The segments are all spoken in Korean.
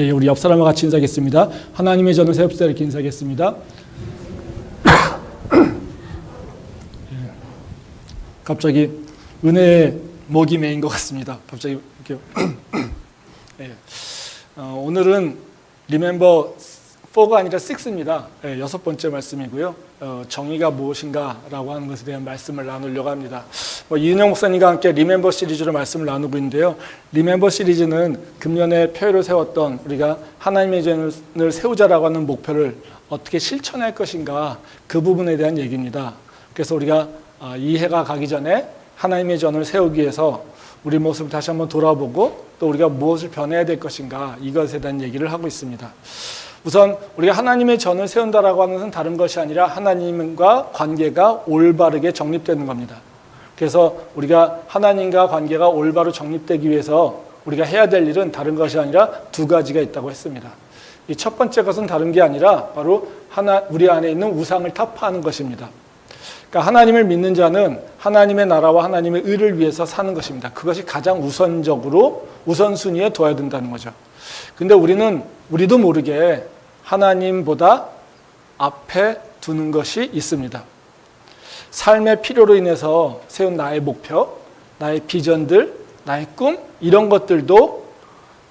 예, 우리 옆 사람과 같이 인사하겠습니다. 하나님의 전을 세웁시다 이렇게 인사하겠습니다. 예, 갑자기 은혜의 목이 메인 것 같습니다. 갑자기 이렇게 예, 오늘은 Remember 4가 아니라 6입니다. 예, 6번째 말씀이고요. 정의가 무엇인가라고 하는 것에 대한 말씀을 나누려고 합니다. 이은영 목사님과 함께 Remember 시리즈로 말씀을 나누고 있는데요. Remember 시리즈는 금년에 표를 세웠던 우리가 하나님의 전을 세우자라고 하는 목표를 어떻게 실천할 것인가 그 부분에 대한 얘기입니다. 그래서 우리가 이 해가 가기 전에 하나님의 전을 세우기 위해서 우리 모습을 다시 한번 돌아보고 또 우리가 무엇을 변해야 될 것인가 이것에 대한 얘기를 하고 있습니다. 우선 우리가 하나님의 전을 세운다라고 하는 것은 다른 것이 아니라 하나님과 관계가 올바르게 정립되는 겁니다. 그래서 우리가 하나님과 관계가 올바로 정립되기 위해서 우리가 해야 될 일은 다른 것이 아니라 두 가지가 있다고 했습니다. 이 첫 번째 것은 다른 게 아니라 바로 우리 안에 있는 우상을 타파하는 것입니다. 그러니까 하나님을 믿는 자는 하나님의 나라와 하나님의 의를 위해서 사는 것입니다. 그것이 가장 우선순위에 둬야 된다는 거죠. 근데 우리도 모르게 하나님보다 앞에 두는 것이 있습니다. 삶의 필요로 인해서 세운 나의 목표, 나의 비전들, 나의 꿈 이런 것들도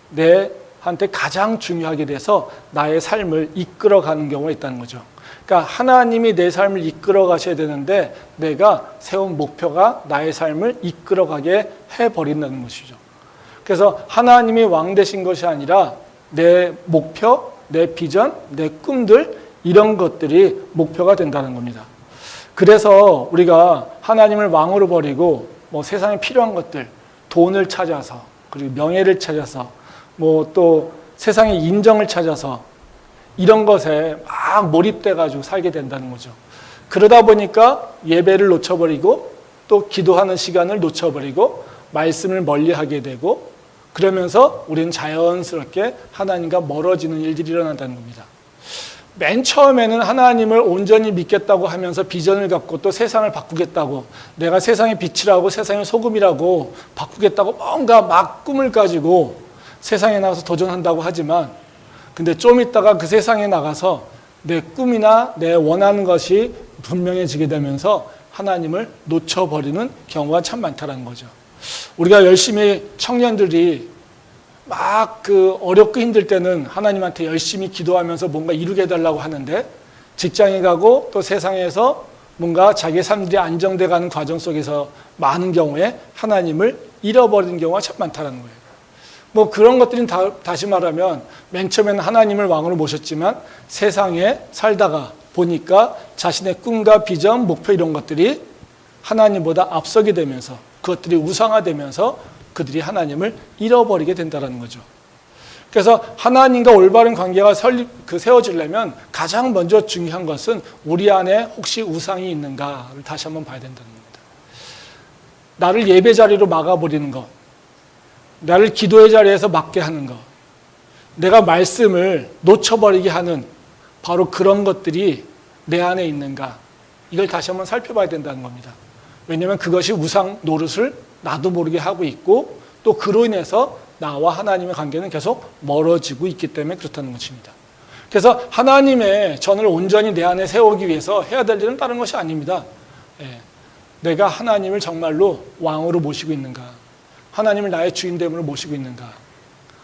내한테 가장 중요하게 돼서 나의 삶을 이끌어가는 경우가 있다는 거죠. 그러니까 하나님이 내 삶을 이끌어 가셔야 되는데 내가 세운 목표가 나의 삶을 이끌어가게 해버린다는 것이죠. 그래서 하나님이 왕 되신 것이 아니라 내 목표, 내 비전, 내 꿈들 이런 것들이 목표가 된다는 겁니다. 그래서 우리가 하나님을 왕으로 버리고 세상에 필요한 것들, 돈을 찾아서 그리고 명예를 찾아서 또 세상의 인정을 찾아서 이런 것에 막 몰입돼 가지고 살게 된다는 거죠. 그러다 보니까 예배를 놓쳐버리고 또 기도하는 시간을 놓쳐버리고 말씀을 멀리하게 되고 그러면서 우리는 자연스럽게 하나님과 멀어지는 일들이 일어난다는 겁니다. 맨 처음에는 하나님을 온전히 믿겠다고 하면서 비전을 갖고 또 세상을 바꾸겠다고 내가 세상의 빛이라고 세상의 소금이라고 바꾸겠다고 뭔가 막 꿈을 가지고 세상에 나가서 도전한다고 하지만 근데 좀 있다가 그 세상에 나가서 내 꿈이나 내 원하는 것이 분명해지게 되면서 하나님을 놓쳐버리는 경우가 참 많다는 거죠. 우리가 열심히 청년들이 막 어렵고 힘들 때는 하나님한테 열심히 기도하면서 뭔가 이루게 해달라고 하는데 직장에 가고 또 세상에서 뭔가 자기의 삶들이 안정돼 가는 과정 속에서 많은 경우에 하나님을 잃어버리는 경우가 참 많다는 거예요. 그런 것들은 다시 말하면 맨 처음에는 하나님을 왕으로 모셨지만 세상에 살다가 보니까 자신의 꿈과 비전, 목표 이런 것들이 하나님보다 앞서게 되면서 그것들이 우상화되면서 그들이 하나님을 잃어버리게 된다는 거죠. 그래서 하나님과 올바른 관계가 세워지려면 가장 먼저 중요한 것은 우리 안에 혹시 우상이 있는가를 다시 한번 봐야 된다는 겁니다. 나를 예배 자리로 막아버리는 것, 나를 기도의 자리에서 막게 하는 것, 내가 말씀을 놓쳐버리게 하는 바로 그런 것들이 내 안에 있는가 이걸 다시 한번 살펴봐야 된다는 겁니다. 왜냐하면 그것이 우상 노릇을 나도 모르게 하고 있고 또 그로 인해서 나와 하나님의 관계는 계속 멀어지고 있기 때문에 그렇다는 것입니다. 그래서 하나님의 전을 온전히 내 안에 세우기 위해서 해야 될 일은 다른 것이 아닙니다. 내가 하나님을 정말로 왕으로 모시고 있는가, 하나님을 나의 주인됨으로 모시고 있는가,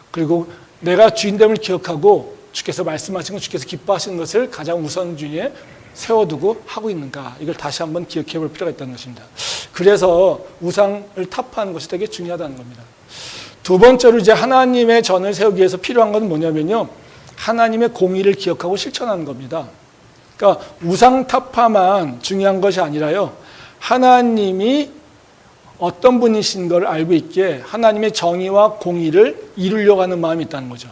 그리고 내가 주인됨을 기억하고 주께서 말씀하신 것, 주께서 기뻐하시는 것을 가장 우선순위에 세워두고 하고 있는가 이걸 다시 한번 기억해 볼 필요가 있다는 것입니다. 그래서 우상을 타파하는 것이 되게 중요하다는 겁니다. 두 번째로 이제 하나님의 전을 세우기 위해서 필요한 것은 뭐냐면요, 하나님의 공의를 기억하고 실천하는 겁니다. 그러니까 우상 타파만 중요한 것이 아니라요, 하나님이 어떤 분이신 걸 알고 있기에 하나님의 정의와 공의를 이루려고 하는 마음이 있다는 거죠.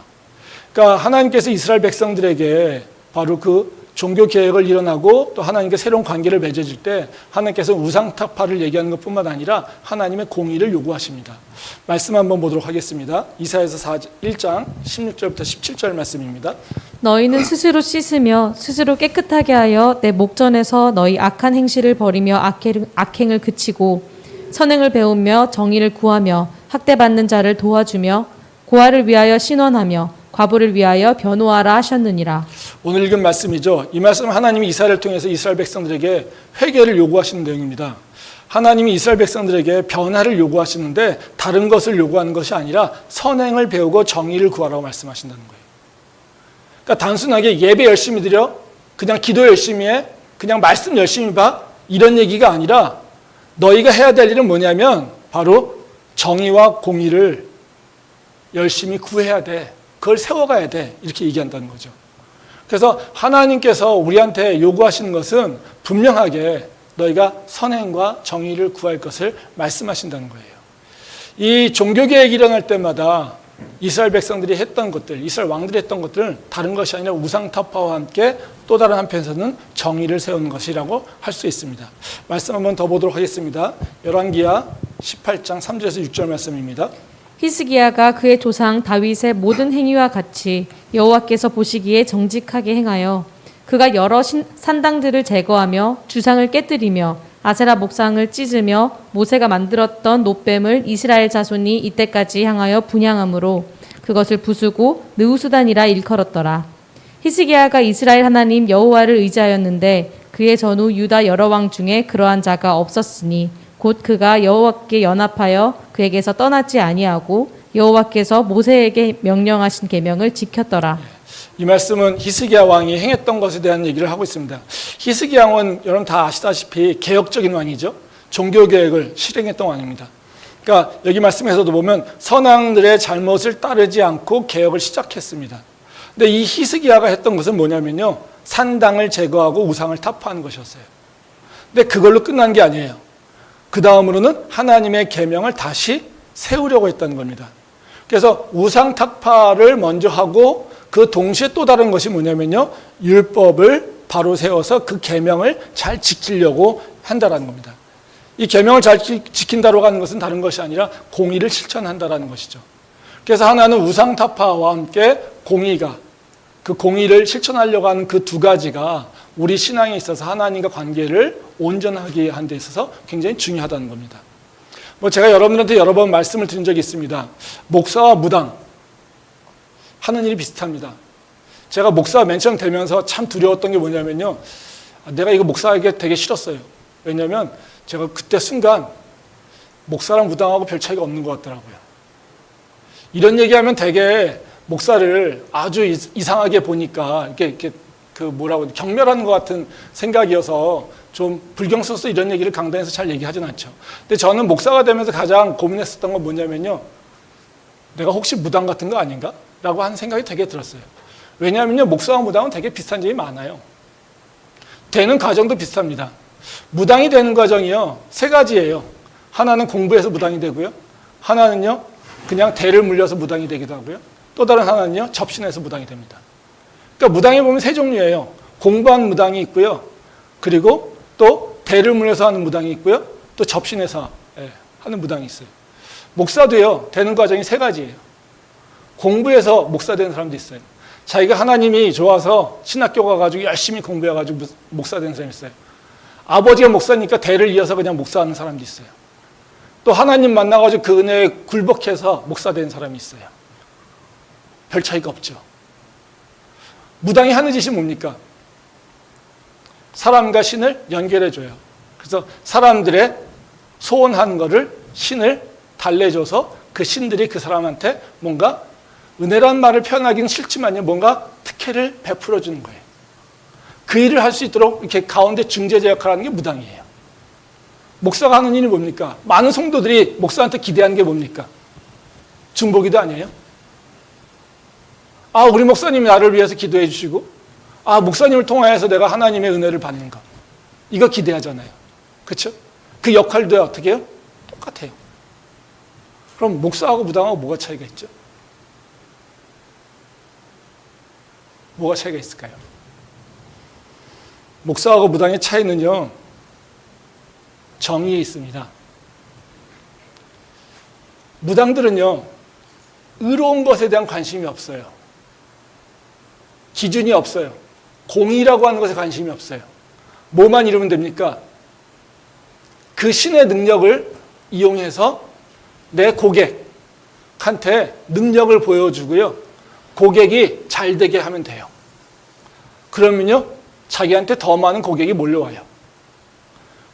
그러니까 하나님께서 이스라엘 백성들에게 바로 그 종교 개혁을 일어나고 또 하나님께 새로운 관계를 맺어질 때 하나님께서 우상타파를 얘기하는 것뿐만 아니라 하나님의 공의를 요구하십니다. 말씀 한번 보도록 하겠습니다. 이사야서 1장 16절부터 17절 말씀입니다. 너희는 스스로 씻으며 스스로 깨끗하게 하여 내 목전에서 너희 악한 행실을 버리며 악행을 그치고 선행을 배우며 정의를 구하며 학대받는 자를 도와주며 고아를 위하여 신원하며 과부를 위하여 변호하라 하셨느니라. 오늘 읽은 말씀이죠. 이 말씀은 하나님이 이스라엘을 통해서 이스라엘 백성들에게 회개를 요구하시는 내용입니다. 하나님이 이스라엘 백성들에게 변화를 요구하시는데 다른 것을 요구하는 것이 아니라 선행을 배우고 정의를 구하라고 말씀하신다는 거예요. 그러니까 단순하게 예배 열심히 드려, 그냥 기도 열심히 해, 그냥 말씀 열심히 봐, 이런 얘기가 아니라 너희가 해야 될 일은 뭐냐면 바로 정의와 공의를 열심히 구해야 돼. 그걸 세워가야 돼. 이렇게 얘기한다는 거죠. 그래서 하나님께서 우리한테 요구하시는 것은 분명하게 너희가 선행과 정의를 구할 것을 말씀하신다는 거예요. 이 종교개혁이 일어날 때마다 이스라엘 백성들이 했던 것들, 이스라엘 왕들이 했던 것들은 다른 것이 아니라 우상타파와 함께 또 다른 한편에서는 정의를 세우는 것이라고 할 수 있습니다. 말씀 한번 더 보도록 하겠습니다. 열왕기하 18장 3절에서 6절 말씀입니다. 히스기야가 그의 조상 다윗의 모든 행위와 같이 여호와께서 보시기에 정직하게 행하여 그가 여러 산당들을 제거하며 주상을 깨뜨리며 아세라 목상을 찢으며 모세가 만들었던 놋뱀을 이스라엘 자손이 이때까지 향하여 분향함으로 그것을 부수고 느우수단이라 일컬었더라. 히스기야가 이스라엘 하나님 여호와를 의지하였는데 그의 전후 유다 여러 왕 중에 그러한 자가 없었으니 곧 그가 여호와께 연합하여 그에게서 떠나지 아니하고 여호와께서 모세에게 명령하신 계명을 지켰더라. 이 말씀은 히스기야 왕이 행했던 것에 대한 얘기를 하고 있습니다. 히스기야 왕은 여러분 다 아시다시피 개혁적인 왕이죠. 종교개혁을 실행했던 왕입니다. 그러니까 여기 말씀에서도 보면 선왕들의 잘못을 따르지 않고 개혁을 시작했습니다. 근데 이 히스기야가 했던 것은 뭐냐면요, 산당을 제거하고 우상을 타파하는 것이었어요. 근데 그걸로 끝난 게 아니에요. 그 다음으로는 하나님의 계명을 다시 세우려고 했다는 겁니다. 그래서 우상 타파를 먼저 하고 그 동시에 또 다른 것이 뭐냐면요, 율법을 바로 세워서 그 계명을 잘 지키려고 한다라는 겁니다. 이 계명을 잘 지킨다고 하는 것은 다른 것이 아니라 공의를 실천한다라는 것이죠. 그래서 하나는 우상 타파와 함께 공의가, 그 공의를 실천하려고 하는 그 두 가지가 우리 신앙에 있어서 하나님과 관계를 온전하게 하는 데 있어서 굉장히 중요하다는 겁니다. 제가 여러분들한테 여러 번 말씀을 드린 적이 있습니다. 목사와 무당 하는 일이 비슷합니다. 제가 목사 맨 처음 되면서 참 두려웠던 게 뭐냐면요, 내가 이거 목사에게 되게 싫었어요. 왜냐하면 제가 그때 순간 목사랑 무당하고 별 차이가 없는 것 같더라고요. 이런 얘기하면 되게 목사를 아주 이상하게 보니까 이렇게 경멸하는 것 같은 생각이어서 좀 불경스러워서 이런 얘기를 강단에서 잘 얘기하진 않죠. 근데 저는 목사가 되면서 가장 고민했었던 건 뭐냐면요, 내가 혹시 무당 같은 거 아닌가? 라고 하는 생각이 되게 들었어요. 왜냐하면요, 목사와 무당은 되게 비슷한 점이 많아요. 되는 과정도 비슷합니다. 무당이 되는 과정이요, 세 가지예요. 하나는 공부해서 무당이 되고요, 하나는요 그냥 대를 물려서 무당이 되기도 하고요, 또 다른 하나는요 접신해서 무당이 됩니다. 그러니까 무당에 보면 세 종류예요. 공부한 무당이 있고요, 그리고 또 대를 물려서 하는 무당이 있고요, 또 접신해서 하는 무당이 있어요. 목사도요, 되는 과정이 세 가지예요. 공부해서 목사 되는 사람도 있어요. 자기가 하나님이 좋아서 신학교 가가지고 열심히 공부해가지고 목사 되는 사람이 있어요. 아버지가 목사니까 대를 이어서 그냥 목사하는 사람도 있어요. 또 하나님 만나가지고 그 은혜에 굴복해서 목사 되는 사람이 있어요. 별 차이가 없죠. 무당이 하는 짓이 뭡니까? 사람과 신을 연결해줘요. 그래서 사람들의 소원하는 거를 신을 달래줘서 그 신들이 그 사람한테 뭔가 은혜란 말을 표현하기는 싫지만요, 뭔가 특혜를 베풀어 주는 거예요. 그 일을 할 수 있도록 이렇게 가운데 중재자 역할을 하는 게 무당이에요. 목사가 하는 일이 뭡니까? 많은 성도들이 목사한테 기대하는 게 뭡니까? 중보기도 아니에요? 우리 목사님이 나를 위해서 기도해 주시고, 목사님을 통하여서 내가 하나님의 은혜를 받는 거, 이거 기대하잖아요. 그렇죠? 그 역할도 어떻게 해요? 똑같아요. 그럼 목사하고 무당하고 뭐가 차이가 있죠? 뭐가 차이가 있을까요? 목사하고 무당의 차이는요, 정의에 있습니다. 무당들은요, 의로운 것에 대한 관심이 없어요. 기준이 없어요. 공의라고 하는 것에 관심이 없어요. 뭐만 이루면 됩니까? 그 신의 능력을 이용해서 내 고객한테 능력을 보여주고요, 고객이 잘 되게 하면 돼요. 그러면요, 자기한테 더 많은 고객이 몰려와요.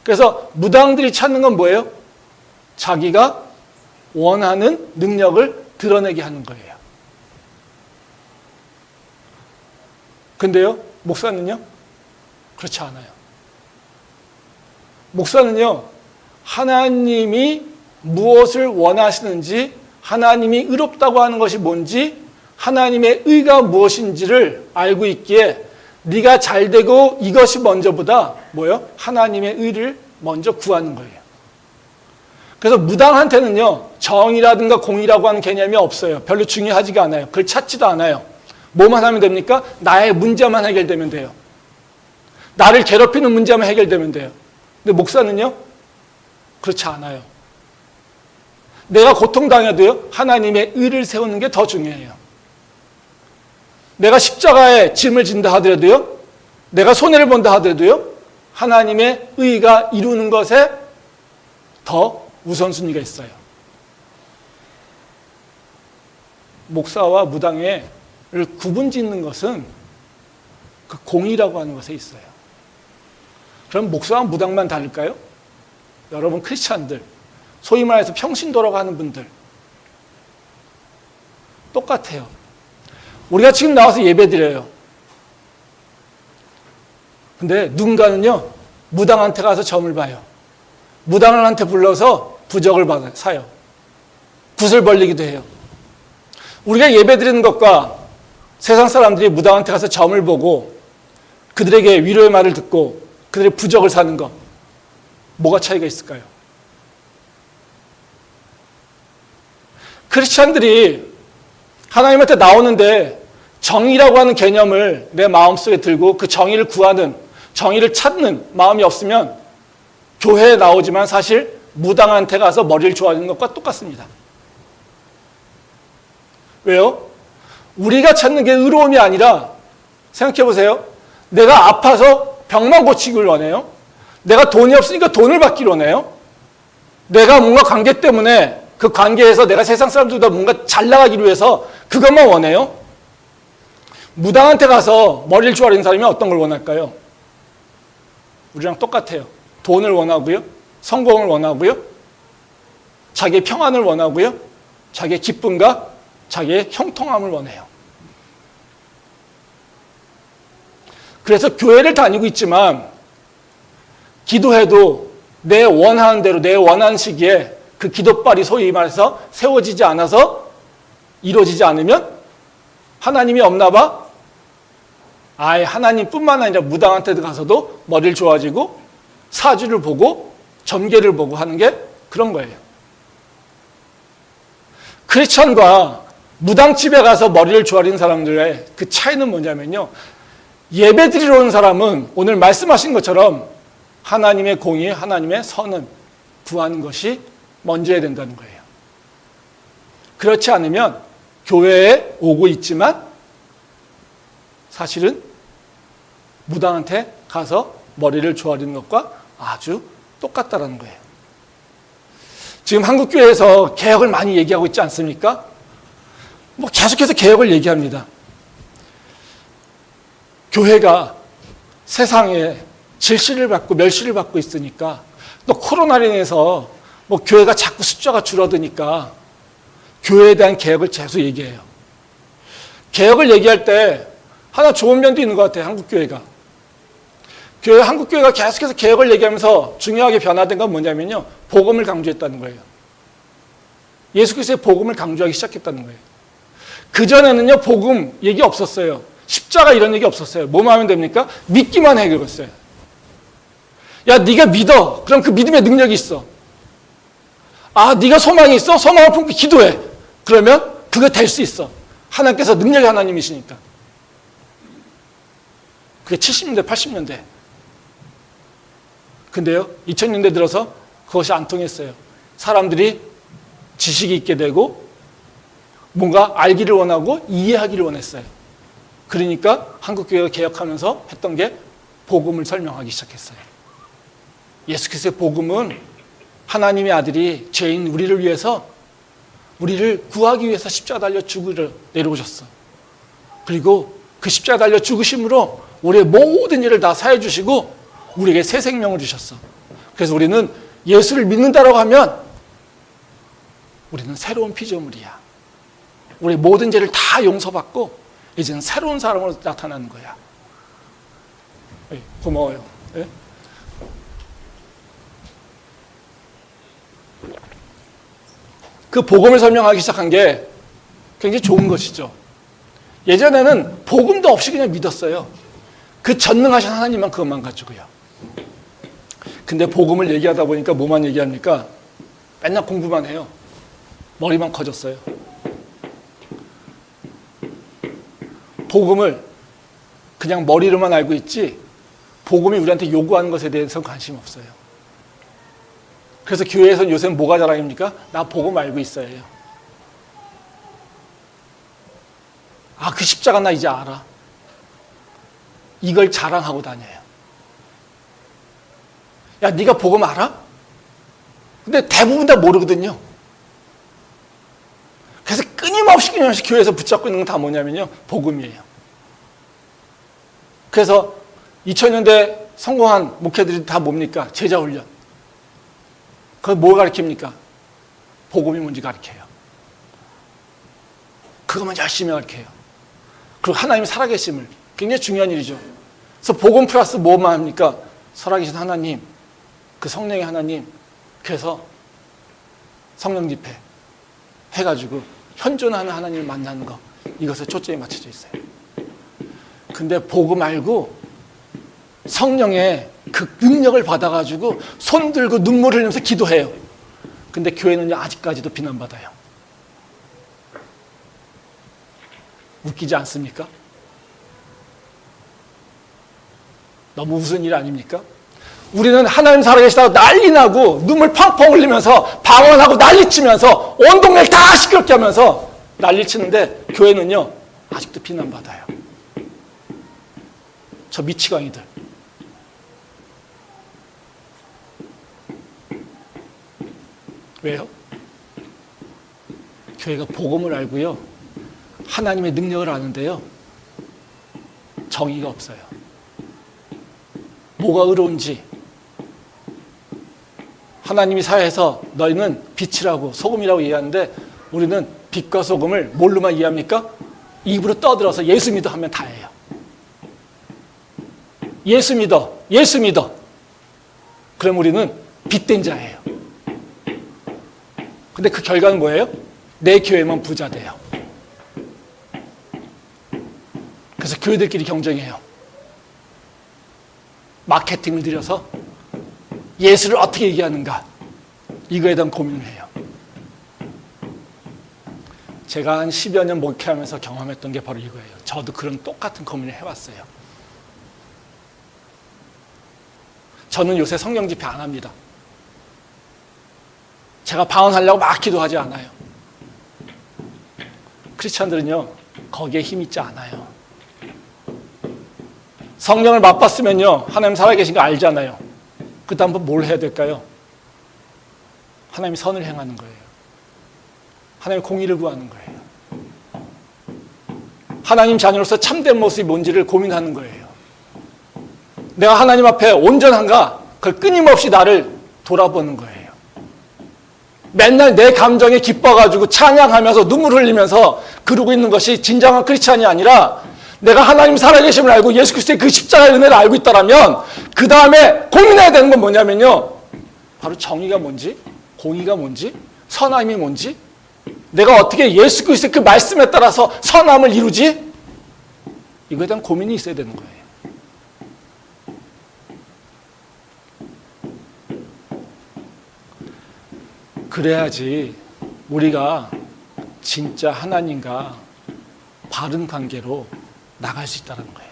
그래서 무당들이 찾는 건 뭐예요? 자기가 원하는 능력을 드러내게 하는 거예요. 근데요, 목사는요? 그렇지 않아요. 목사는요, 하나님이 무엇을 원하시는지, 하나님이 의롭다고 하는 것이 뭔지, 하나님의 의가 무엇인지를 알고 있기에 네가 잘 되고 이것이 먼저보다 뭐예요? 하나님의 의를 먼저 구하는 거예요. 그래서 무당한테는요, 정이라든가 공이라고 하는 개념이 없어요. 별로 중요하지가 않아요. 그걸 찾지도 않아요. 뭐만 하면 됩니까? 나의 문제만 해결되면 돼요. 나를 괴롭히는 문제만 해결되면 돼요. 근데 목사는요, 그렇지 않아요. 내가 고통당해도요, 하나님의 의를 세우는 게 더 중요해요. 내가 십자가에 짐을 진다 하더라도요, 내가 손해를 본다 하더라도요, 하나님의 의가 이루는 것에 더 우선순위가 있어요. 목사와 무당을 구분짓는 것은 그 공의라고 하는 것에 있어요. 그럼 목사와 무당만 다를까요? 여러분 크리스찬들, 소위 말해서 평신도라고 하는 분들 똑같아요. 우리가 지금 나와서 예배드려요. 근데 누군가는요, 무당한테 가서 점을 봐요. 무당한테 불러서 부적을 받아요. 사요. 굿을 벌리기도 해요. 우리가 예배드리는 것과 세상 사람들이 무당한테 가서 점을 보고 그들에게 위로의 말을 듣고 그들의 부적을 사는 것, 뭐가 차이가 있을까요? 크리스찬들이 하나님한테 나오는데 정의라고 하는 개념을 내 마음속에 들고 그 정의를 구하는, 정의를 찾는 마음이 없으면 교회에 나오지만 사실 무당한테 가서 머리를 조아리는 것과 똑같습니다. 왜요? 우리가 찾는 게 의로움이 아니라, 생각해 보세요. 내가 아파서 병만 고치기를 원해요? 내가 돈이 없으니까 돈을 받기를 원해요? 내가 뭔가 관계 때문에 그 관계에서 내가 세상 사람들보다 뭔가 잘 나가기 위해서 그것만 원해요? 무당한테 가서 머리를 조아리는 사람이 어떤 걸 원할까요? 우리랑 똑같아요. 돈을 원하고요, 성공을 원하고요, 자기의 평안을 원하고요, 자기의 기쁨과 자기의 형통함을 원해요. 그래서 교회를 다니고 있지만 기도해도 내 원하는 대로, 내 원하는 시기에 그 기도발이 소위 말해서 세워지지 않아서 이루어지지 않으면 하나님이 없나 봐? 아예 하나님뿐만 아니라 무당한테 가서도 머리를 조아지고 사주를 보고 점괘를 보고 하는 게 그런 거예요. 크리스천과 무당집에 가서 머리를 조아리는 사람들의 그 차이는 뭐냐면요, 예배 드리러 온 사람은 오늘 말씀하신 것처럼 하나님의 공의, 하나님의 선을 구하는 것이 먼저야 된다는 거예요. 그렇지 않으면 교회에 오고 있지만 사실은 무당한테 가서 머리를 조아리는 것과 아주 똑같다는 거예요. 지금 한국교회에서 개혁을 많이 얘기하고 있지 않습니까? 뭐 계속해서 개혁을 얘기합니다. 교회가 세상에 질시를 받고 멸시를 받고 있으니까, 또 코로나로 인해서 뭐 교회가 자꾸 숫자가 줄어드니까 교회에 대한 개혁을 계속 얘기해요. 개혁을 얘기할 때 하나 좋은 면도 있는 것 같아요. 한국교회가. 한국교회가 계속해서 개혁을 얘기하면서 중요하게 변화된 건 뭐냐면요, 복음을 강조했다는 거예요. 예수 그리스도의 복음을 강조하기 시작했다는 거예요. 그전에는요, 복음 얘기 없었어요. 십자가 이런 얘기 없었어요. 뭐만 하면 됩니까? 믿기만 해, 그랬어요. 야, 네가 믿어. 그럼 그 믿음의 능력이 있어. 아, 네가 소망이 있어? 소망을 품고 기도해. 그러면 그거 될 수 있어. 하나님께서 능력의 하나님이시니까. 그게 70년대, 80년대. 근데요, 2000년대 들어서 그것이 안 통했어요. 사람들이 지식이 있게 되고 뭔가 알기를 원하고 이해하기를 원했어요. 그러니까 한국교회가 개혁하면서 했던 게 복음을 설명하기 시작했어요. 예수 그리스도의 복음은 하나님의 아들이 죄인 우리를 위해서, 우리를 구하기 위해서 십자가 달려 죽으러 내려오셨어. 그리고 그 십자가 달려 죽으심으로 우리의 모든 일을 다 사해 주시고 우리에게 새 생명을 주셨어. 그래서 우리는 예수를 믿는다라고 하면 우리는 새로운 피조물이야. 우리의 모든 죄를 다 용서받고 이제는 새로운 사람으로 나타나는 거야. 고마워요. 예? 그 복음을 설명하기 시작한 게 굉장히 좋은 것이죠. 예전에는 복음도 없이 그냥 믿었어요. 그 전능하신 하나님만 그것만 가지고요. 근데 복음을 얘기하다 보니까 뭐만 얘기합니까? 맨날 공부만 해요. 머리만 커졌어요. 복음을 그냥 머리로만 알고 있지 복음이 우리한테 요구하는 것에 대해서는 관심 없어요. 그래서 교회에서는 요새는 뭐가 자랑입니까? 나 복음 알고 있어요. 아, 그 십자가 나 이제 알아. 이걸 자랑하고 다녀요. 야, 네가 복음 알아? 근데 대부분 다 모르거든요. 그래서 끊임없이 교회에서 붙잡고 있는 건 다 뭐냐면요, 복음이에요. 그래서 2000년대 성공한 목회들이 다 뭡니까? 제자훈련. 그걸 뭘 가르칩니까? 복음이 뭔지 가르쳐요. 그것만 열심히 가르쳐요. 그리고 하나님이 살아계심을, 굉장히 중요한 일이죠. 그래서 복음 플러스 뭐만 합니까? 살아계신 하나님, 그 성령의 하나님. 그래서 성령 집회 해가지고 현존하는 하나님을 만나는 거, 이것에 초점이 맞춰져 있어요. 근데 복음 알고 성령의 그 능력을 받아가지고 손 들고 눈물 흘리면서 기도해요. 근데 교회는요, 아직까지도 비난받아요. 웃기지 않습니까? 너무 웃은 일 아닙니까? 우리는 하나님 살아계시다고 난리 나고 눈물 펑펑 흘리면서 방언하고 난리치면서 온 동네를 다 시끄럽게 하면서 난리치는데 교회는요, 아직도 비난받아요. 저 미치광이들. 왜요? 교회가 복음을 알고요, 하나님의 능력을 아는데요, 정의가 없어요. 뭐가 의로운지, 하나님이 사회에서 너희는 빛이라고 소금이라고 이해하는데 우리는 빛과 소금을 뭘로만 이해합니까? 입으로 떠들어서 예수 믿어 하면 다예요. 예수 믿어, 예수 믿어. 그럼 우리는 빛된 자예요. 근데 그 결과는 뭐예요? 내 교회만 부자 돼요. 그래서 교회들끼리 경쟁해요. 마케팅을 들여서 예수를 어떻게 얘기하는가, 이거에 대한 고민을 해요. 제가 한 10여 년 목회하면서 경험했던 게 바로 이거예요. 저도 그런 똑같은 고민을 해왔어요. 저는 요새 성령 집회 안 합니다. 제가 방언하려고 막 기도하지 않아요. 크리스찬들은요, 거기에 힘 있지 않아요. 성령을 맛봤으면요, 하나님 살아계신 거 알잖아요. 그 다음 뭘 해야 될까요? 하나님이 선을 행하는 거예요. 하나님의 공의를 구하는 거예요. 하나님 자녀로서 참된 모습이 뭔지를 고민하는 거예요. 내가 하나님 앞에 온전한가? 그걸 끊임없이 나를 돌아보는 거예요. 맨날 내 감정에 기뻐가지고 찬양하면서 눈물 흘리면서 그러고 있는 것이 진정한 크리스찬이 아니라, 내가 하나님 살아계심을 알고 예수 그리스도의 그 십자가의 은혜를 알고 있다면 그 다음에 고민해야 되는 건 뭐냐면요, 바로 정의가 뭔지, 공의가 뭔지, 선함이 뭔지, 내가 어떻게 예수 그리스도의 그 말씀에 따라서 선함을 이루지? 이거에 대한 고민이 있어야 되는 거예요. 그래야지 우리가 진짜 하나님과 바른 관계로 나갈 수 있다는 거예요.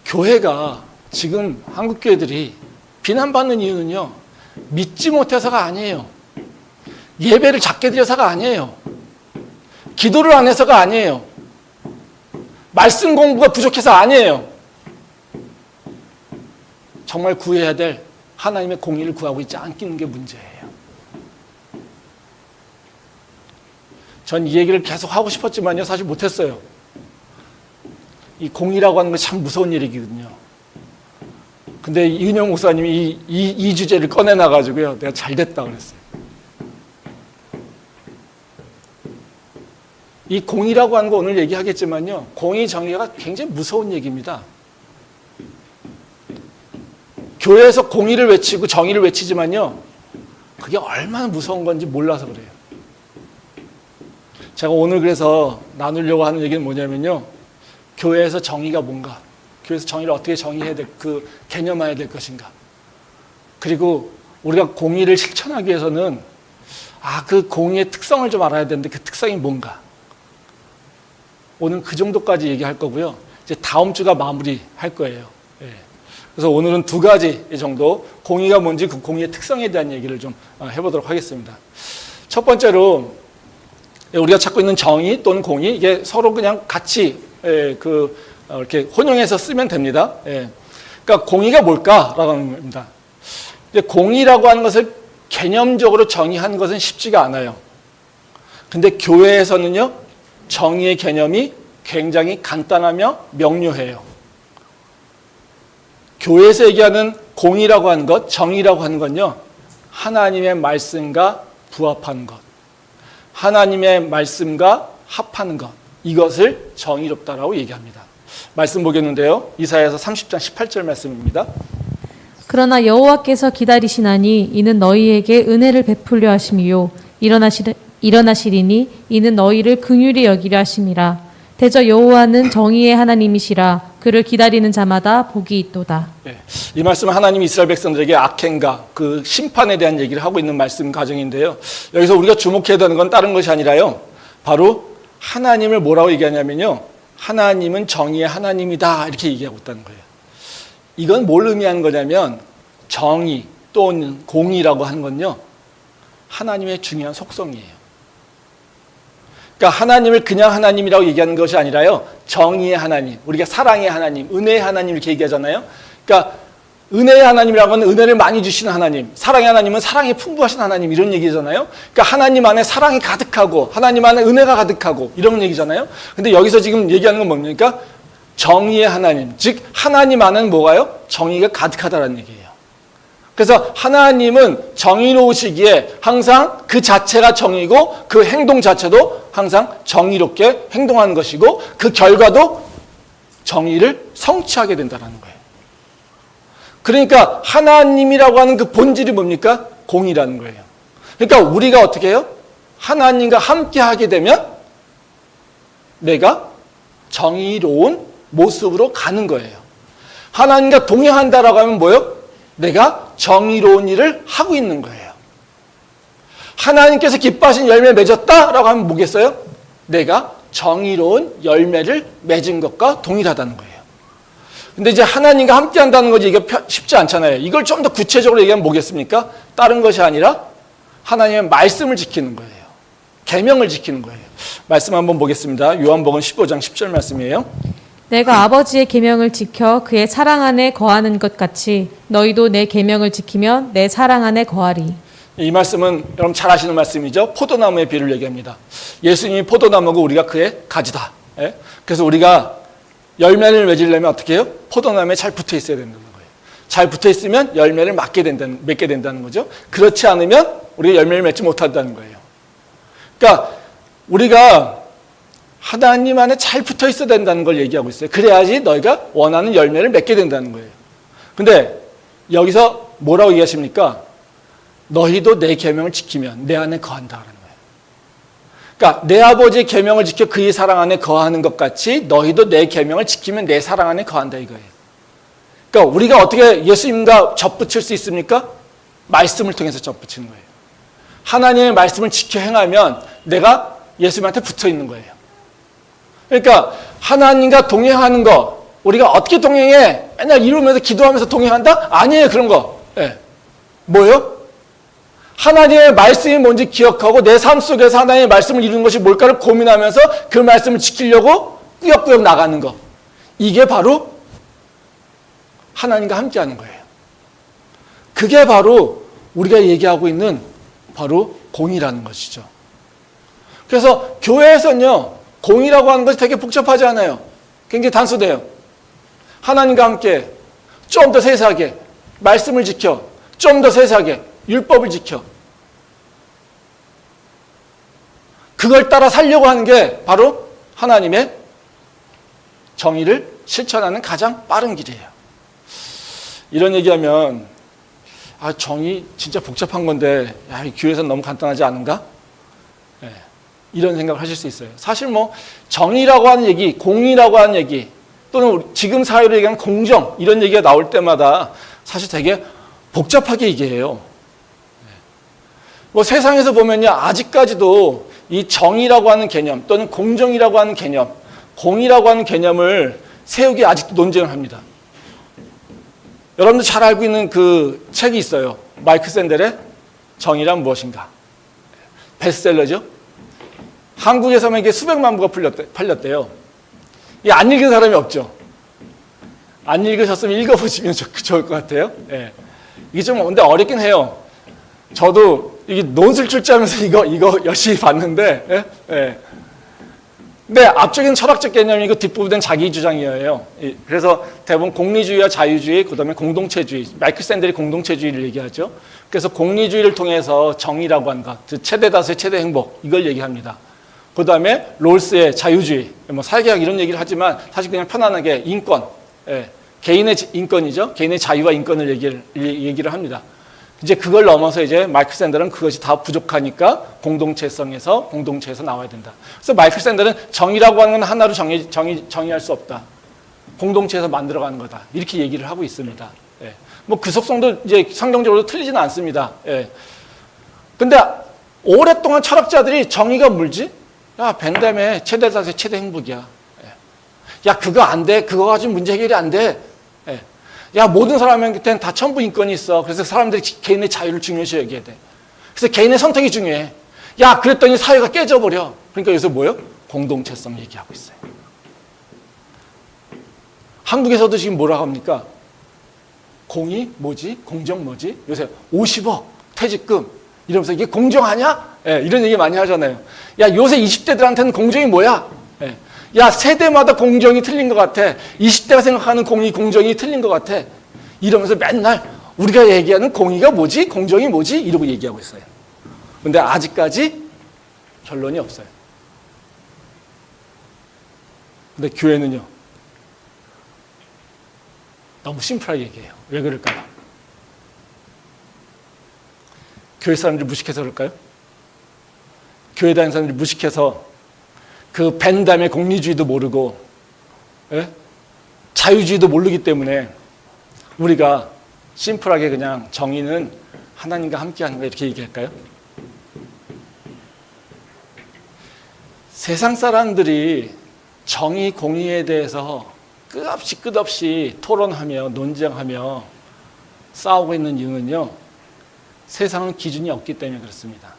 교회가 지금 한국 교회들이 비난받는 이유는요, 믿지 못해서가 아니에요. 예배를 작게 드려서가 아니에요. 기도를 안 해서가 아니에요. 말씀 공부가 부족해서 아니에요. 정말 구해야 될 하나님의 공의를 구하고 있지 않기는 게 문제예요. 전 이 얘기를 계속 하고 싶었지만요, 사실 못했어요. 이 공의라고 하는 건 참 무서운 일이거든요. 근데 이은영 목사님이 이 주제를 꺼내놔가지고요, 내가 잘 됐다 그랬어요. 이 공의라고 하는 거 오늘 얘기하겠지만요, 공의 정의가 굉장히 무서운 얘기입니다. 교회에서 공의를 외치고 정의를 외치지만요, 그게 얼마나 무서운 건지 몰라서 그래요. 제가 오늘 그래서 나누려고 하는 얘기는 뭐냐면요, 교회에서 정의가 뭔가, 교회에서 정의를 어떻게 정의해야 될, 그 개념화해야 될 것인가, 그리고 우리가 공의를 실천하기 위해서는 그 공의의 특성을 좀 알아야 되는데 그 특성이 뭔가, 오늘 그 정도까지 얘기할 거고요. 이제 다음 주가 마무리할 거예요. 예. 그래서 오늘은 두 가지 정도, 공의가 뭔지 그 공의의 특성에 대한 얘기를 좀 해보도록 하겠습니다. 첫 번째로 우리가 찾고 있는 정의 또는 공의, 이게 서로 그냥 같이 이렇게 혼용해서 쓰면 됩니다. 예. 그러니까 공의가 뭘까라고 하는 겁니다. 공의라고 하는 것을 개념적으로 정의하는 것은 쉽지가 않아요. 근데 교회에서는요, 정의의 개념이 굉장히 간단하며 명료해요. 교회에서 얘기하는 공의라고 하는 것, 정의라고 하는 건요, 하나님의 말씀과 부합하는 것, 하나님의 말씀과 합하는 것, 이것을 정의롭다라고 얘기합니다. 말씀 보겠는데요, 이사야서 30장 18절 말씀입니다. 그러나 여호와께서 기다리시나니 이는 너희에게 은혜를 베풀려 하심이요 일어나시리니 이는 너희를 긍휼히 여기려 하심이라. 대저 여호와는 정의의 하나님이시라. 그를 기다리는 자마다 복이 있도다. 네, 이 말씀은 하나님이 이스라엘 백성들에게 악행과 그 심판에 대한 얘기를 하고 있는 말씀 가정인데요, 여기서 우리가 주목해야 되는 건 다른 것이 아니라요, 바로 하나님을 뭐라고 얘기하냐면요, 하나님은 정의의 하나님이다, 이렇게 얘기하고 있다는 거예요. 이건 뭘 의미하는 거냐면, 정의 또는 공의라고 하는 건요, 하나님의 중요한 속성이에요. 그러니까 하나님을 그냥 하나님이라고 얘기하는 것이 아니라요, 정의의 하나님, 우리가 사랑의 하나님, 은혜의 하나님 이렇게 얘기하잖아요. 그러니까 은혜의 하나님이라고 하는 은혜를 많이 주시는 하나님, 사랑의 하나님은 사랑이 풍부하신 하나님, 이런 얘기잖아요. 그러니까 하나님 안에 사랑이 가득하고 하나님 안에 은혜가 가득하고 이런 얘기잖아요. 근데 여기서 지금 얘기하는 건 뭡니까? 정의의 하나님, 즉 하나님 안에는 뭐가요? 정의가 가득하다는 얘기예요. 그래서 하나님은 정의로우시기에 항상 그 자체가 정의고 그 행동 자체도 항상 정의롭게 행동하는 것이고 그 결과도 정의를 성취하게 된다는 거예요. 그러니까 하나님이라고 하는 그 본질이 뭡니까? 공의라는 거예요. 그러니까 우리가 어떻게 해요? 하나님과 함께 하게 되면 내가 정의로운 모습으로 가는 거예요. 하나님과 동행한다라고 하면 뭐예요? 내가 정의로운 일을 하고 있는 거예요. 하나님께서 기뻐하신 열매 맺었다라고 하면 뭐겠어요? 내가 정의로운 열매를 맺은 것과 동일하다는 거예요. 근데 이제 하나님과 함께 한다는 거지 이게 쉽지 않잖아요. 이걸 좀 더 구체적으로 얘기하면 뭐겠습니까? 다른 것이 아니라 하나님의 말씀을 지키는 거예요. 계명을 지키는 거예요. 말씀 한번 보겠습니다. 요한복음 15장 10절 말씀이에요. 내가 아버지의 계명을 지켜 그의 사랑 안에 거하는 것 같이 너희도 내 계명을 지키면 내 사랑 안에 거하리. 이 말씀은 여러분 잘 아시는 말씀이죠. 포도나무의 비유를 얘기합니다. 예수님이 포도나무고 우리가 그의 가지다. 예? 그래서 우리가 열매를 맺으려면 어떻게 해요? 포도나무에 잘 붙어 있어야 된다는 거예요. 잘 붙어 있으면 열매를 맺게 된다는 거죠. 그렇지 않으면 우리가 열매를 맺지 못한다는 거예요. 그러니까 우리가 하나님 안에 잘 붙어 있어야 된다는 걸 얘기하고 있어요. 그래야지 너희가 원하는 열매를 맺게 된다는 거예요. 근데 여기서 뭐라고 얘기하십니까? 너희도 내 계명을 지키면 내 안에 거한다는 거예요. 그러니까 내 아버지의 계명을 지켜 그의 사랑 안에 거하는 것 같이 너희도 내 계명을 지키면 내 사랑 안에 거한다 이거예요. 그러니까 우리가 어떻게 예수님과 접붙일 수 있습니까? 말씀을 통해서 접붙이는 거예요. 하나님의 말씀을 지켜 행하면 내가 예수님한테 붙어 있는 거예요. 그러니까 하나님과 동행하는 거, 우리가 어떻게 동행해? 맨날 이러면서 기도하면서 동행한다? 아니에요, 그런 거. 네. 뭐예요? 하나님의 말씀이 뭔지 기억하고 내 삶 속에서 하나님의 말씀을 이루는 것이 뭘까를 고민하면서 그 말씀을 지키려고 꾸역꾸역 나가는 거. 이게 바로 하나님과 함께하는 거예요. 그게 바로 우리가 얘기하고 있는 바로 공의라는 것이죠. 그래서 교회에서는요, 공의라고 하는 것이 되게 복잡하지 않아요. 굉장히 단순해요. 하나님과 함께 좀 더 세세하게 말씀을 지켜, 좀 더 세세하게 율법을 지켜. 그걸 따라 살려고 하는 게 바로 하나님의 정의를 실천하는 가장 빠른 길이에요. 이런 얘기하면 정의 진짜 복잡한 건데 이 교회에서는 너무 간단하지 않은가? 네, 이런 생각을 하실 수 있어요. 사실 뭐 정의라고 하는 얘기, 공의라고 하는 얘기 또는 지금 사회로 얘기하는 공정 이런 얘기가 나올 때마다 사실 되게 복잡하게 얘기해요. 뭐 세상에서 보면요, 아직까지도 이 정의라고 하는 개념 또는 공정이라고 하는 개념, 공의라고 하는 개념을 세우기 아직도 논쟁을 합니다. 여러분들 잘 알고 있는 그 책이 있어요. 마이크 샌델의 정의란 무엇인가. 베스트셀러죠. 한국에서만 이게 수백만 부가 팔렸대요. 이게 안 읽은 사람이 없죠. 안 읽으셨으면 읽어보시면 좋을 것 같아요. 예. 이게 좀 근데 어렵긴 해요. 저도 이게 논술 출제하면서 이거 열심히 봤는데, 예? 예. 근데 앞쪽에는 철학적 개념이고 뒷부분은 자기 주장이에요. 그래서 대부분 공리주의와 자유주의, 그다음에 공동체주의, 마이클 샌델이 공동체주의를 얘기하죠. 그래서 공리주의를 통해서 정의라고 하는 것, 최대 다수의 최대 행복, 이걸 얘기합니다. 그다음에 롤스의 자유주의, 뭐 사회개혁 이런 얘기를 하지만 사실 그냥 편안하게 인권, 예, 개인의 인권이죠. 개인의 자유와 인권을 얘기를 합니다. 이제 그걸 넘어서 이제 마이클 샌델은 그것이 다 부족하니까 공동체에서 나와야 된다. 그래서 마이클 샌델은 정의라고 하는 건 하나로 정의할 수 없다. 공동체에서 만들어가는 거다. 이렇게 얘기를 하고 있습니다. 예. 뭐 그 속성도 이제 성경적으로 틀리지는 않습니다. 예. 근데 오랫동안 철학자들이 정의가 뭘지? 야, 벤담의 최대 다수의 최대 행복이야. 예. 야, 그거 안 돼. 그거 가지고 문제 해결이 안 돼. 예. 야, 모든 사람한테는 다 천부 인권이 있어. 그래서 사람들이 개인의 자유를 중요시 여겨야 돼. 그래서 개인의 선택이 중요해. 야, 그랬더니 사회가 깨져버려. 그러니까 여기서 뭐예요? 공동체성 얘기하고 있어요. 한국에서도 지금 뭐라고 합니까? 공의 뭐지? 공정 뭐지? 요새 50억 퇴직금 이러면서 이게 공정하냐? 예, 이런 얘기 많이 하잖아요. 야, 요새 20대들한테는 공정이 뭐야? 예. 야, 세대마다 공정이 틀린 것 같아. 20대가 생각하는 공의, 공정이 틀린 것 같아. 이러면서 맨날 우리가 얘기하는 공의가 뭐지? 공정이 뭐지? 이러고 얘기하고 있어요. 근데 아직까지 결론이 없어요. 근데 교회는요, 너무 심플하게 얘기해요. 왜 그럴까요? 교회 사람들이 무식해서 그럴까요? 교회 다니는 사람들이 무식해서 그 벤담의 공리주의도 모르고, 예? 자유주의도 모르기 때문에 우리가 심플하게 그냥 정의는 하나님과 함께하는 거 이렇게 얘기할까요? 세상 사람들이 정의, 공의에 대해서 끝없이 토론하며 논쟁하며 싸우고 있는 이유는요, 세상은 기준이 없기 때문에 그렇습니다.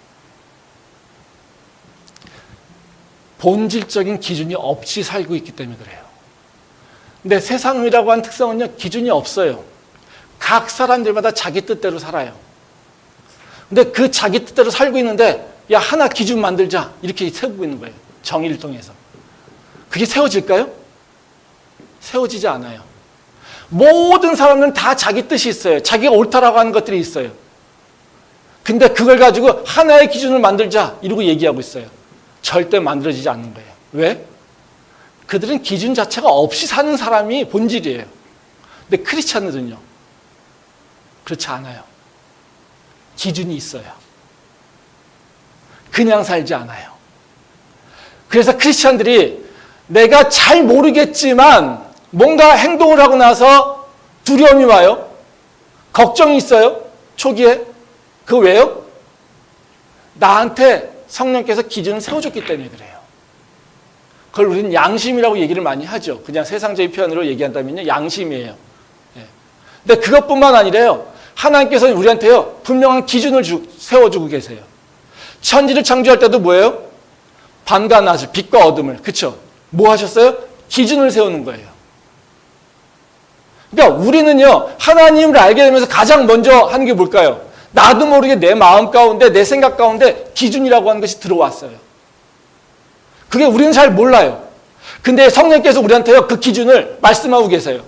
본질적인 기준이 없이 살고 있기 때문에 그래요. 근데 세상이라고 하는 특성은요, 기준이 없어요. 각 사람들마다 자기 뜻대로 살아요. 근데 그 자기 뜻대로 살고 있는데, 야, 하나 기준 만들자. 이렇게 세우고 있는 거예요. 정의를 통해서. 그게 세워질까요? 세워지지 않아요. 모든 사람들은 다 자기 뜻이 있어요. 자기가 옳다라고 하는 것들이 있어요. 근데 그걸 가지고 하나의 기준을 만들자. 이러고 얘기하고 있어요. 절대 만들어지지 않는 거예요. 왜? 그들은 기준 자체가 없이 사는 사람이 본질이에요. 근데 크리스찬들은요, 그렇지 않아요. 기준이 있어요. 그냥 살지 않아요. 그래서 크리스찬들이 내가 잘 모르겠지만 뭔가 행동을 하고 나서 두려움이 와요. 걱정이 있어요. 초기에. 그거 왜요? 나한테 성령께서 기준을 세워줬기 때문에 그래요. 그걸 우리는 양심이라고 얘기를 많이 하죠. 그냥 세상적인 표현으로 얘기한다면요, 양심이에요. 예. 근데 그것뿐만 아니라요, 하나님께서는 우리한테요, 분명한 기준을 세워주고 계세요. 천지를 창조할 때도 뭐예요? 밤과 낮을, 빛과 어둠을, 그쵸? 뭐 하셨어요? 기준을 세우는 거예요. 그러니까 우리는요, 하나님을 알게 되면서 가장 먼저 하는 게 뭘까요? 나도 모르게 내 마음 가운데, 내 생각 가운데 기준이라고 하는 것이 들어왔어요. 그게 우리는 잘 몰라요. 근데 성령께서 우리한테요, 그 기준을 말씀하고 계세요.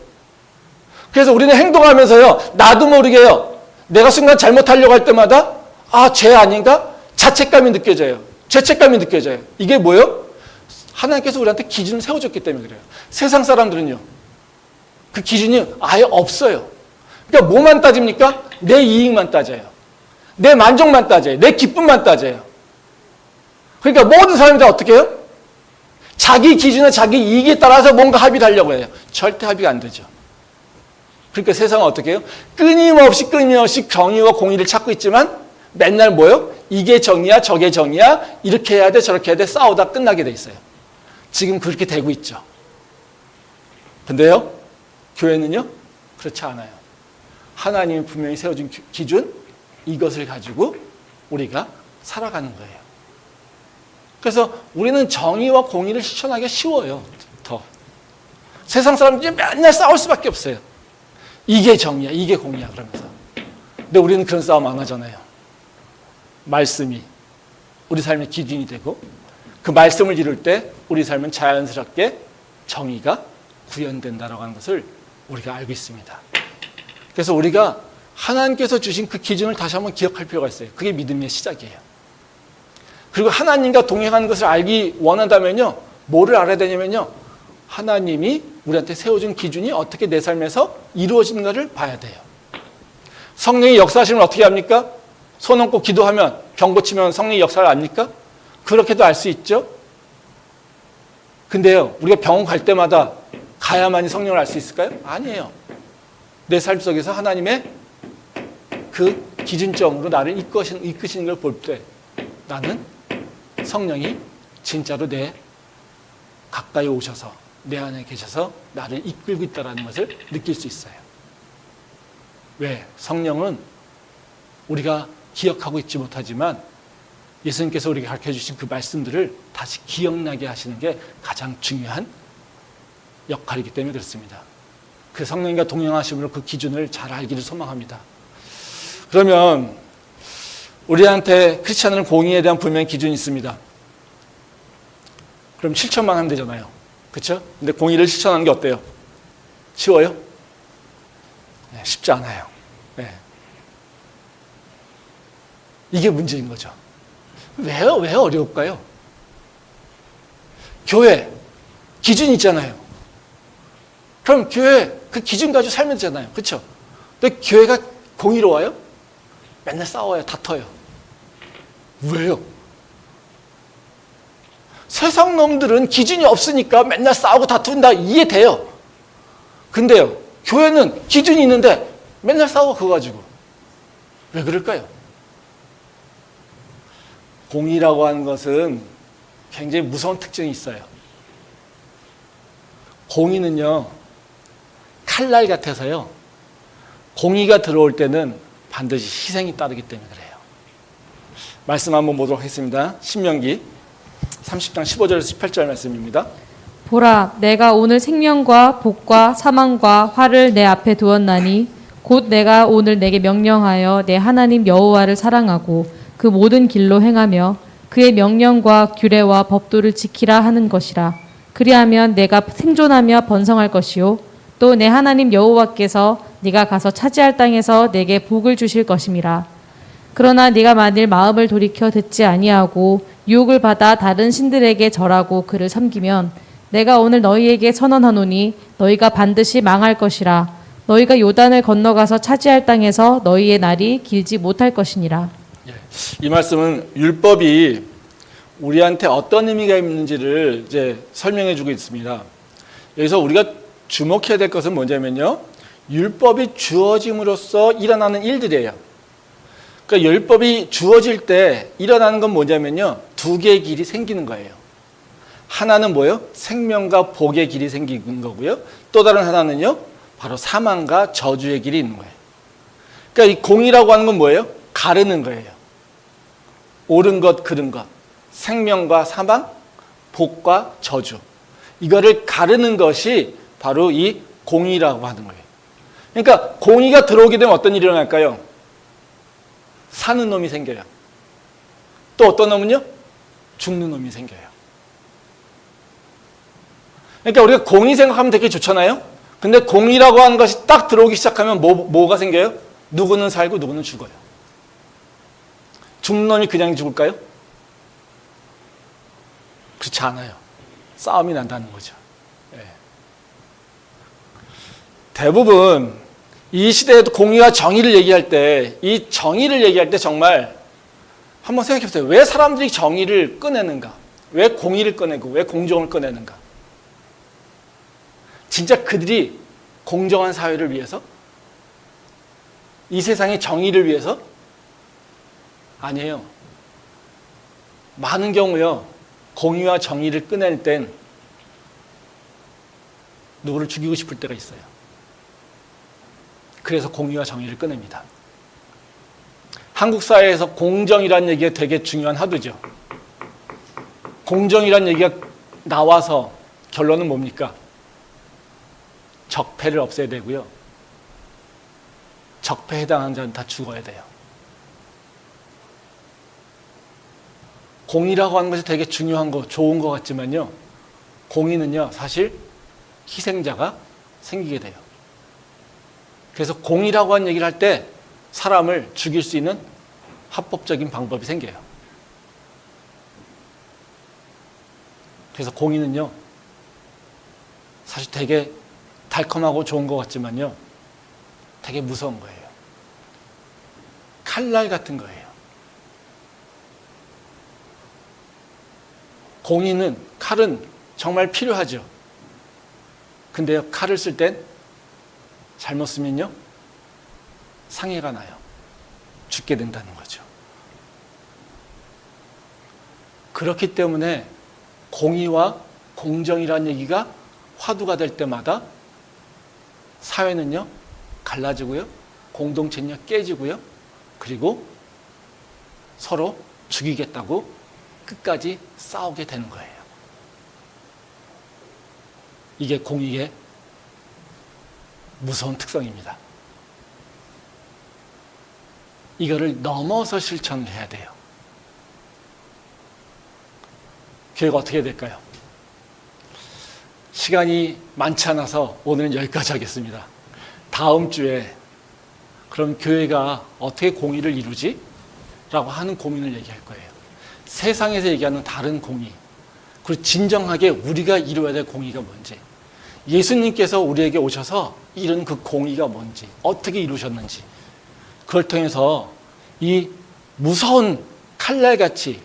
그래서 우리는 행동하면서요, 나도 모르게요, 내가 순간 잘못하려고 할 때마다 아, 죄 아닌가? 자책감이 느껴져요. 죄책감이 느껴져요. 이게 뭐예요? 하나님께서 우리한테 기준을 세워줬기 때문에 그래요. 세상 사람들은요, 그 기준이 아예 없어요. 그러니까 뭐만 따집니까? 내 이익만 따져요. 내 만족만 따져요. 내 기쁨만 따져요. 그러니까 모든 사람이 다 어떻게 해요? 자기 기준에 자기 이익에 따라서 뭔가 합의를 하려고 해요. 절대 합의가 안 되죠. 그러니까 세상은 어떻게 해요? 끊임없이 정의와 공의를 찾고 있지만 맨날 뭐예요? 이게 정의야, 저게 정의야, 이렇게 해야 돼, 저렇게 해야 돼, 싸우다 끝나게 돼 있어요. 지금 그렇게 되고 있죠. 근데요, 교회는요, 그렇지 않아요. 하나님이 분명히 세워준 기준, 이것을 가지고 우리가 살아가는 거예요. 그래서 우리는 정의와 공의를 실천하기가 쉬워요. 더. 세상 사람들이 맨날 싸울 수밖에 없어요. 이게 정의야, 이게 공의야 그러면서. 근데 우리는 그런 싸움 안 하잖아요. 말씀이 우리 삶의 기준이 되고 그 말씀을 이룰 때 우리 삶은 자연스럽게 정의가 구현된다라고 하는 것을 우리가 알고 있습니다. 그래서 우리가 하나님께서 주신 그 기준을 다시 한번 기억할 필요가 있어요. 그게 믿음의 시작이에요. 그리고 하나님과 동행하는 것을 알기 원한다면요, 뭐를 알아야 되냐면요, 하나님이 우리한테 세워준 기준이 어떻게 내 삶에서 이루어지는가를 봐야 돼요. 성령이 역사하시면 어떻게 합니까? 손 얹고 기도하면, 병 고치면 성령의 역사를 압니까? 그렇게도 알 수 있죠. 근데요, 우리가 병원 갈 때마다 가야만이 성령을 알 수 있을까요? 아니에요. 내 삶 속에서 하나님의 그 기준점으로 나를 이끄시는 걸 볼 때 나는 성령이 진짜로 내 가까이 오셔서 내 안에 계셔서 나를 이끌고 있다는 것을 느낄 수 있어요. 왜? 성령은 우리가 기억하고 있지 못하지만 예수님께서 우리에게 가르쳐주신 그 말씀들을 다시 기억나게 하시는 게 가장 중요한 역할이기 때문에 그렇습니다. 그 성령과 동행하심으로 그 기준을 잘 알기를 소망합니다. 그러면 우리한테 크리스찬은 공의에 대한 분명히 기준이 있습니다. 그럼 실천만 하면 되잖아요. 그렇죠? 근데 공의를 실천하는 게 어때요? 쉬워요? 네, 쉽지 않아요. 네. 이게 문제인 거죠. 왜 어려울까요? 교회 기준이 있잖아요. 그럼 교회 그 기준 가지고 살면 되잖아요. 그렇죠? 근데 교회가 공의로워요? 맨날 싸워요. 다퉈요. 왜요? 세상 놈들은 기준이 없으니까 맨날 싸우고 다툰다, 이해돼요. 근데요, 교회는 기준이 있는데 맨날 싸워 그거 가지고. 왜 그럴까요? 공의라고 하는 것은 굉장히 무서운 특징이 있어요. 공의는요, 칼날 같아서요, 공의가 들어올 때는 반드시 희생이 따르기 때문에 그래요. 말씀 한번 보도록 하겠습니다. 신명기 30장 15절에서 18절 말씀입니다. 보라, 내가 오늘 생명과 복과 사망과 화를 내 앞에 두었나니 곧 내가 오늘 내게 명령하여 내 하나님 여호와를 사랑하고 그 모든 길로 행하며 그의 명령과 규례와 법도를 지키라 하는 것이라. 그리하면 내가 생존하며 번성할 것이요 또 내 하나님 여호와께서 네가 가서 차지할 땅에서 내게 복을 주실 것임이라. 그러나 네가 만일 마음을 돌이켜 듣지 아니하고 유혹을 받아 다른 신들에게 절하고 그를 섬기면 내가 오늘 너희에게 선언하노니 너희가 반드시 망할 것이라. 너희가 요단을 건너가서 차지할 땅에서 너희의 날이 길지 못할 것이니라. 이 말씀은 율법이 우리한테 어떤 의미가 있는지를 이제 설명해 주고 있습니다. 여기서 우리가 주목해야 될 것은 뭐냐면요, 율법이 주어짐으로써 일어나는 일들이에요. 그러니까 율법이 주어질 때 일어나는 건 뭐냐면요, 두 개의 길이 생기는 거예요. 하나는 뭐예요? 생명과 복의 길이 생기는 거고요. 또 다른 하나는요, 바로 사망과 저주의 길이 있는 거예요. 그러니까 이 공의라고 하는 건 뭐예요? 가르는 거예요. 옳은 것, 그른 것. 생명과 사망, 복과 저주. 이거를 가르는 것이 바로 이 공의라고 하는 거예요. 그러니까 공의가 들어오게 되면 어떤 일이 일어날까요? 사는 놈이 생겨요. 또 어떤 놈은요? 죽는 놈이 생겨요. 그러니까 우리가 공의 생각하면 되게 좋잖아요. 근데 공의라고 하는 것이 딱 들어오기 시작하면 뭐가 생겨요? 누구는 살고 누구는 죽어요. 죽는 놈이 그냥 죽을까요? 그렇지 않아요. 싸움이 난다는 거죠. 예. 대부분 이 시대에도 공의와 정의를 얘기할 때, 이 정의를 얘기할 때 정말 한번 생각해 보세요. 왜 사람들이 정의를 꺼내는가? 왜 공의를 꺼내고 왜 공정을 꺼내는가? 진짜 그들이 공정한 사회를 위해서? 이 세상의 정의를 위해서? 아니에요. 많은 경우요, 공의와 정의를 꺼낼 땐 누구를 죽이고 싶을 때가 있어요. 그래서 공의와 정의를 꺼냅니다. 한국 사회에서 공정이라는 얘기가 되게 중요한 하도죠. 공정이라는 얘기가 나와서 결론은 뭡니까? 적폐를 없애야 되고요. 적폐에 해당하는 자는 다 죽어야 돼요. 공의라고 하는 것이 되게 중요한 거, 좋은 것 같지만요. 공의는요, 사실 희생자가 생기게 돼요. 그래서 공의라고 하는 얘기를 할 때 사람을 죽일 수 있는 합법적인 방법이 생겨요. 그래서 공의는요, 사실 되게 달콤하고 좋은 것 같지만요, 되게 무서운 거예요. 칼날 같은 거예요. 공의는, 칼은 정말 필요하죠. 근데요, 칼을 쓸 땐 잘못 쓰면요, 상해가 나요. 죽게 된다는 거죠. 그렇기 때문에 공의와 공정이라는 얘기가 화두가 될 때마다 사회는요, 갈라지고요, 공동체는요, 깨지고요, 그리고 서로 죽이겠다고 끝까지 싸우게 되는 거예요. 이게 공의의 무서운 특성입니다. 이거를 넘어서 실천을 해야 돼요. 교회가 어떻게 될까요? 시간이 많지 않아서 오늘은 여기까지 하겠습니다. 다음 주에 그럼 교회가 어떻게 공의를 이루지? 라고 하는 고민을 얘기할 거예요. 세상에서 얘기하는 다른 공의, 그리고 진정하게 우리가 이루어야 될 공의가 뭔지, 예수님께서 우리에게 오셔서 이룬 그 공의가 뭔지, 어떻게 이루셨는지, 그걸 통해서 이 무서운 칼날같이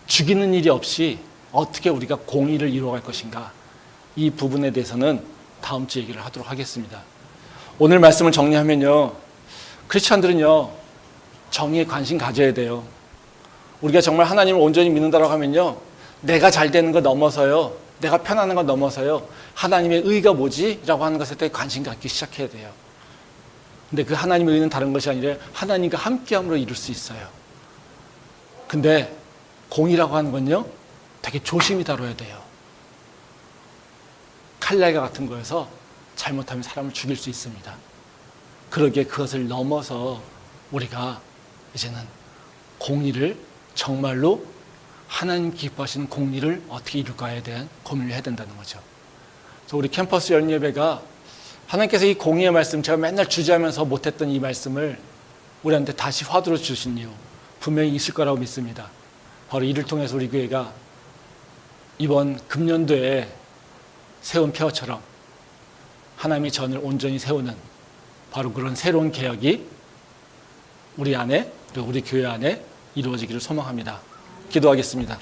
죽이는 일이 없이 어떻게 우리가 공의를 이루어갈 것인가, 이 부분에 대해서는 다음 주 얘기를 하도록 하겠습니다. 오늘 말씀을 정리하면요, 크리스찬들은요, 정의에 관심 가져야 돼요. 우리가 정말 하나님을 온전히 믿는다고 하면요, 내가 잘 되는 거 넘어서요, 내가 편안한 거 넘어서요, 하나님의 의가 뭐지? 라고 하는 것에 대해 관심 갖기 시작해야 돼요. 근데 그 하나님의 의는 다른 것이 아니라 하나님과 함께함으로 이룰 수 있어요. 근데 공의라고 하는 건요, 되게 조심히 다뤄야 돼요. 칼날과 같은 거여서 잘못하면 사람을 죽일 수 있습니다. 그러기에 그것을 넘어서 우리가 이제는 공의를 정말로 하나님 기뻐하시는 공의를 어떻게 이룰까에 대한 고민을 해야 된다는 거죠. 그래서 우리 캠퍼스 열린 예배가 하나님께서 이 공의의 말씀, 제가 맨날 주제하면서 못했던 이 말씀을 우리한테 다시 화두로 주신 이유 분명히 있을 거라고 믿습니다. 바로 이를 통해서 우리 교회가 이번 금년도에 세운 표어처럼 하나님의 전을 온전히 세우는 바로 그런 새로운 개혁이 우리 안에, 그리고 우리 교회 안에 이루어지기를 소망합니다. 기도하겠습니다.